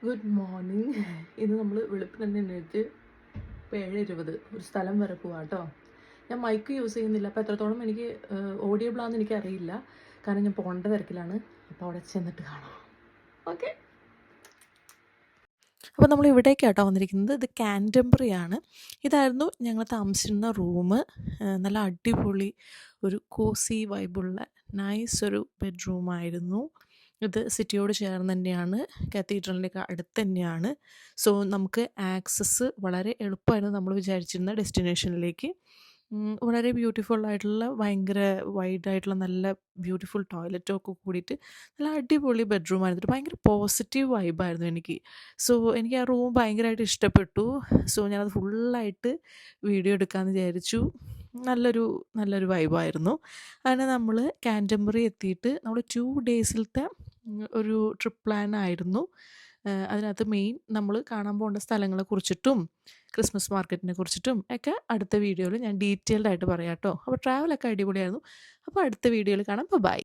Good morning. ഇത് നമ്മൾ വെളുപ്പിന് തന്നെ എണീറ്റ് ഇപ്പോൾ 7:20 ഒരു സ്ഥലം വരെ പോവാം കേട്ടോ. ഞാൻ മൈക്ക് യൂസ് ചെയ്യുന്നില്ല, അപ്പോൾ എത്രത്തോളം എനിക്ക് ഓഡിയബിളാണെന്ന് എനിക്കറിയില്ല, കാരണം ഞാൻ പോകേണ്ട തിരക്കിലാണ്. അപ്പോൾ അവിടെ ചെന്നിട്ട് കാണാം. ഓക്കെ. അപ്പോൾ നമ്മൾ ഇവിടേക്കാട്ടോ വന്നിരിക്കുന്നത്. ഇത് കാൻറ്റംബറി ആണ്. ഇതായിരുന്നു ഞങ്ങൾ താമസിച്ചിരുന്ന റൂം. നല്ല അടിപൊളി ഒരു കോസി വൈബുള്ള നൈസ് ഒരു ബെഡ്റൂമായിരുന്നു. ഇത് സിറ്റിയോട് ചേർന്ന് തന്നെയാണ്, കത്തീഡ്രലിൻ്റെയൊക്കെ അടുത്ത് തന്നെയാണ്. സോ നമുക്ക് ആക്സസ് വളരെ എളുപ്പമായിരുന്നു നമ്മൾ വിചാരിച്ചിരുന്ന ഡെസ്റ്റിനേഷനിലേക്ക്. വളരെ ബ്യൂട്ടിഫുൾ ആയിട്ടുള്ള, ഭയങ്കര വൈഡായിട്ടുള്ള, നല്ല ബ്യൂട്ടിഫുൾ ടോയ്ലറ്റൊക്കെ കൂടിയിട്ട് നല്ല അടിപൊളി ബെഡ്റൂമായിരുന്നു. ഭയങ്കര പോസിറ്റീവ് വൈബായിരുന്നു എനിക്ക്. സോ എനിക്ക് ആ റൂം ഭയങ്കരമായിട്ട് ഇഷ്ടപ്പെട്ടു. സോ ഞാനത് ഫുള്ളായിട്ട് വീഡിയോ എടുക്കാമെന്ന് വിചാരിച്ചു. നല്ലൊരു വൈബായിരുന്നു. അങ്ങനെ നമ്മൾ കാൻറ്റംബറി എത്തിയിട്ട് നമ്മൾ 2 ഡേയ്സിലത്തെ ഒരു ട്രിപ്പ് പ്ലാൻ ആയിരുന്നു. അതിനകത്ത് മെയിൻ നമ്മൾ കാണാൻ പോകേണ്ട സ്ഥലങ്ങളെ കുറിച്ചിട്ടും ക്രിസ്മസ് മാർക്കറ്റിനെ കുറിച്ചിട്ടും ഒക്കെ അടുത്ത വീഡിയോയിൽ ഞാൻ ഡീറ്റെയിൽഡ് ആയിട്ട് പറയാം കേട്ടോ. അപ്പോൾ ട്രാവലൊക്കെ അടിപൊളിയായിരുന്നു. അപ്പോൾ അടുത്ത വീഡിയോയിൽ കാണാം. ബൈ.